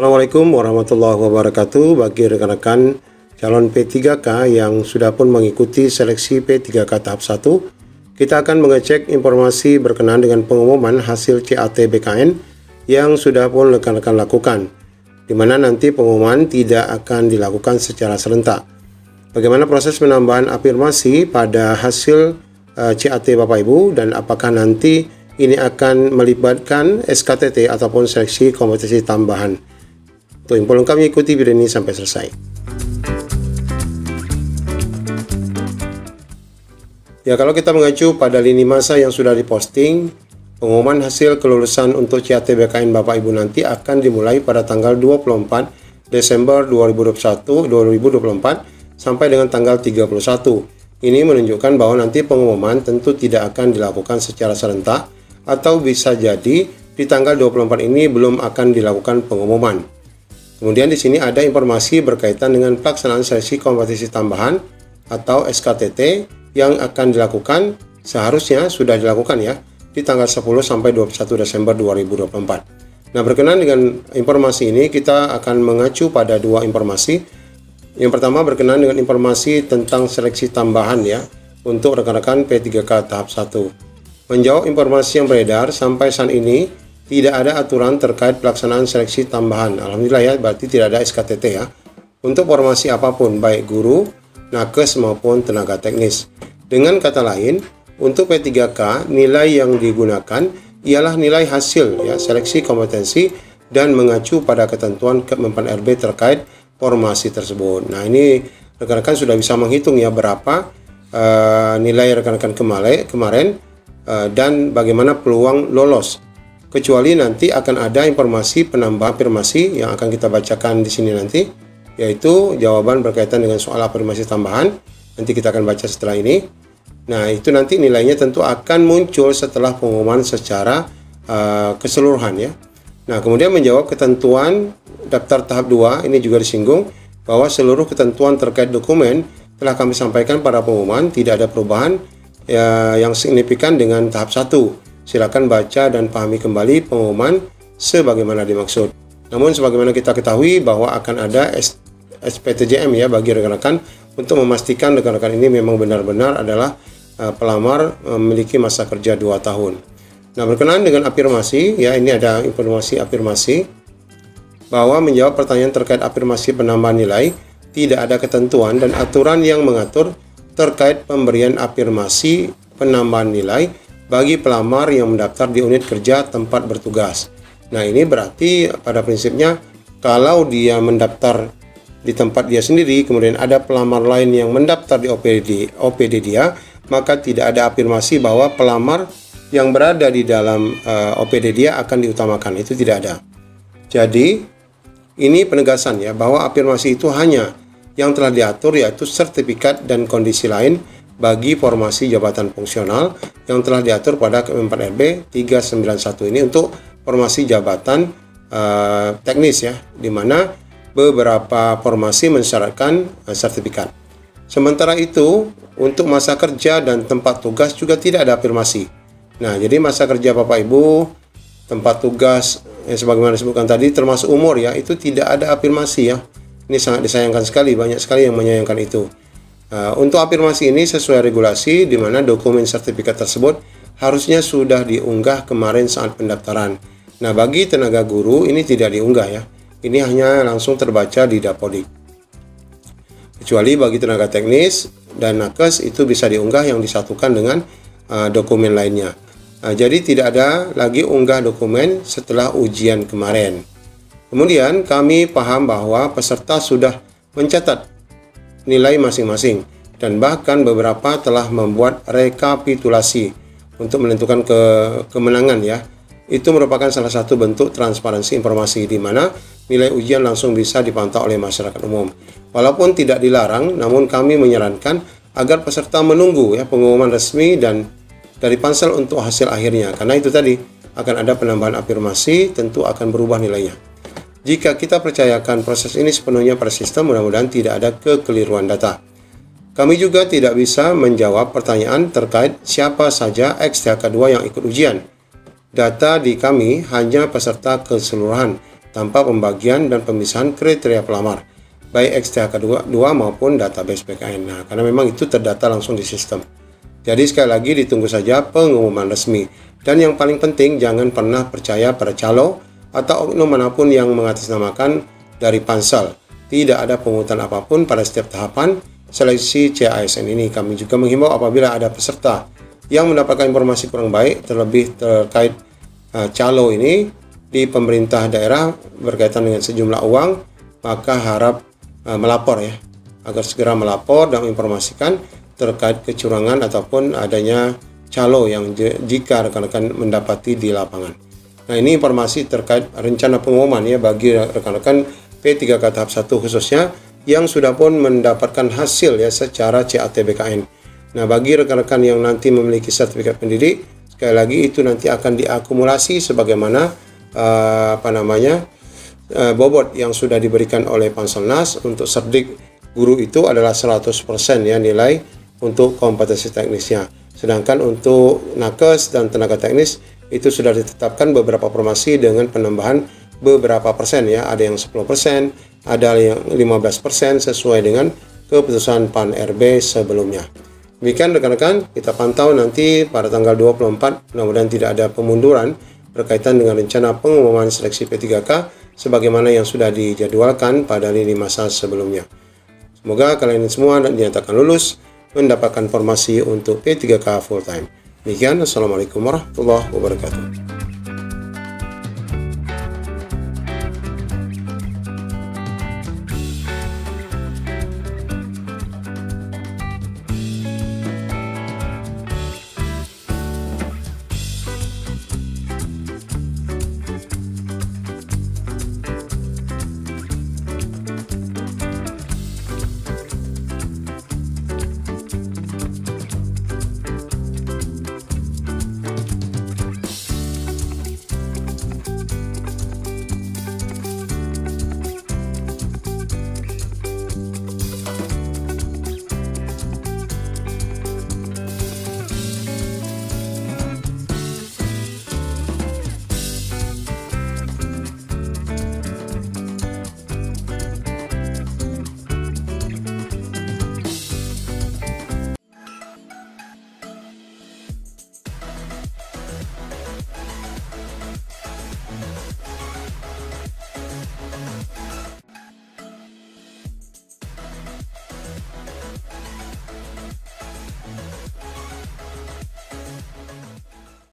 Assalamualaikum warahmatullahi wabarakatuh. Bagi rekan-rekan calon P3K yang sudah pun mengikuti seleksi P3K tahap 1, kita akan mengecek informasi berkenaan dengan pengumuman hasil CAT BKN yang sudah pun rekan-rekan lakukan, di mana nanti pengumuman tidak akan dilakukan secara serentak. Bagaimana proses penambahan afirmasi pada hasil CAT Bapak Ibu, dan apakah nanti ini akan melibatkan SKTT ataupun seleksi kompetensi tambahan. Untuk info lengkapnya ikuti video ini sampai selesai. Ya, kalau kita mengacu pada lini masa yang sudah diposting, pengumuman hasil kelulusan untuk CAT BKN Bapak Ibu nanti akan dimulai pada tanggal 24 Desember 2024 sampai dengan tanggal 31. Ini menunjukkan bahwa nanti pengumuman tentu tidak akan dilakukan secara serentak, atau bisa jadi di tanggal 24 ini belum akan dilakukan pengumuman. Kemudian di sini ada informasi berkaitan dengan pelaksanaan seleksi kompetensi tambahan atau SKTT yang akan dilakukan, seharusnya sudah dilakukan ya, di tanggal 10 sampai 21 Desember 2024. Nah, berkenaan dengan informasi ini kita akan mengacu pada dua informasi. Yang pertama berkenaan dengan informasi tentang seleksi tambahan ya untuk rekan-rekan P3K tahap 1. Menjawab informasi yang beredar sampai saat ini tidak ada aturan terkait pelaksanaan seleksi tambahan. Alhamdulillah ya, berarti tidak ada SKTT ya untuk formasi apapun, baik guru, nakes maupun tenaga teknis. Dengan kata lain, untuk P3K nilai yang digunakan ialah nilai hasil ya seleksi kompetensi dan mengacu pada ketentuan Kemenpan RB terkait formasi tersebut. Nah, ini rekan-rekan sudah bisa menghitung ya berapa nilai rekan-rekan kemarin dan bagaimana peluang lolos. Kecuali nanti akan ada informasi penambah afirmasi yang akan kita bacakan di sini nanti, yaitu jawaban berkaitan dengan soal afirmasi tambahan. Nanti kita akan baca setelah ini. Nah, itu nanti nilainya tentu akan muncul setelah pengumuman secara keseluruhan ya. Nah, kemudian menjawab ketentuan daftar tahap 2, ini juga disinggung bahwa seluruh ketentuan terkait dokumen telah kami sampaikan pada pengumuman, tidak ada perubahan yang signifikan dengan tahap 1. Silakan baca dan pahami kembali pengumuman sebagaimana dimaksud. Namun sebagaimana kita ketahui bahwa akan ada SPTJM ya bagi rekan-rekan untuk memastikan rekan-rekan ini memang benar-benar adalah pelamar memiliki masa kerja 2 tahun. Nah, berkenaan dengan afirmasi ya, ini ada informasi afirmasi bahwa menjawab pertanyaan terkait afirmasi penambahan nilai, tidak ada ketentuan dan aturan yang mengatur terkait pemberian afirmasi penambahan nilai bagi pelamar yang mendaftar di unit kerja tempat bertugas. Nah, ini berarti pada prinsipnya kalau dia mendaftar di tempat dia sendiri, kemudian ada pelamar lain yang mendaftar di OPD dia, maka tidak ada afirmasi bahwa pelamar yang berada di dalam OPD dia akan diutamakan. Itu tidak ada. Jadi, ini penegasan ya bahwa afirmasi itu hanya yang telah diatur, yaitu sertifikat dan kondisi lain bagi formasi jabatan fungsional yang telah diatur pada Kemenpan RB 391 ini untuk formasi jabatan teknis ya, di mana beberapa formasi mensyaratkan sertifikat. Sementara itu, untuk masa kerja dan tempat tugas juga tidak ada afirmasi. Nah, jadi masa kerja Bapak Ibu, tempat tugas yang sebagaimana disebutkan tadi termasuk umur ya, itu tidak ada afirmasi ya. Ini sangat disayangkan sekali, banyak sekali yang menyayangkan itu. Untuk afirmasi ini sesuai regulasi di mana dokumen sertifikat tersebut harusnya sudah diunggah kemarin saat pendaftaran. Nah, bagi tenaga guru ini tidak diunggah ya. Ini hanya langsung terbaca di Dapodik. Kecuali bagi tenaga teknis dan nakes itu bisa diunggah yang disatukan dengan dokumen lainnya. Jadi tidak ada lagi unggah dokumen setelah ujian kemarin. Kemudian kami paham bahwa peserta sudah mencatat nilai masing-masing dan bahkan beberapa telah membuat rekapitulasi untuk menentukan kemenangan ya. Itu merupakan salah satu bentuk transparansi informasi di mana nilai ujian langsung bisa dipantau oleh masyarakat umum. Walaupun tidak dilarang, namun kami menyarankan agar peserta menunggu ya pengumuman resmi dan dari Pansel untuk hasil akhirnya, karena itu tadi akan ada penambahan afirmasi, tentu akan berubah nilainya. Jika kita percayakan proses ini sepenuhnya pada sistem, mudah-mudahan tidak ada kekeliruan data. Kami juga tidak bisa menjawab pertanyaan terkait siapa saja XTHK2 yang ikut ujian. Data di kami hanya peserta keseluruhan tanpa pembagian dan pemisahan kriteria pelamar, baik XTHK2 maupun database BKN. Nah, karena memang itu terdata langsung di sistem. Jadi sekali lagi ditunggu saja pengumuman resmi. Dan yang paling penting, jangan pernah percaya pada calo atau oknum manapun yang mengatasnamakan dari Pansel. Tidak ada pungutan apapun pada setiap tahapan seleksi CASN ini. Kami juga menghimbau apabila ada peserta yang mendapatkan informasi kurang baik, terlebih terkait calo ini di pemerintah daerah berkaitan dengan sejumlah uang, maka harap melapor ya, agar segera melapor dan menginformasikan terkait kecurangan ataupun adanya calo yang jika rekan-rekan mendapati di lapangan. Nah, ini informasi terkait rencana pengumuman ya bagi rekan-rekan P3K tahap 1 khususnya yang sudah pun mendapatkan hasil ya secara CAT BKN. Nah, bagi rekan-rekan yang nanti memiliki sertifikat pendidik, sekali lagi itu nanti akan diakumulasi sebagaimana bobot yang sudah diberikan oleh Panselnas. Untuk Serdik guru itu adalah 100% ya nilai untuk kompetensi teknisnya. Sedangkan untuk nakes dan tenaga teknis itu sudah ditetapkan beberapa formasi dengan penambahan beberapa persen ya, ada yang 10%, ada yang 15% sesuai dengan keputusan PAN RB sebelumnya. Demikian rekan-rekan, kita pantau nanti pada tanggal 24, mudah-mudahan tidak ada pemunduran berkaitan dengan rencana pengumuman seleksi P3K sebagaimana yang sudah dijadwalkan pada lini masa sebelumnya. Semoga kalian semua dinyatakan lulus, mendapatkan formasi untuk P3K full time. Demikian, Assalamualaikum warahmatullahi wabarakatuh.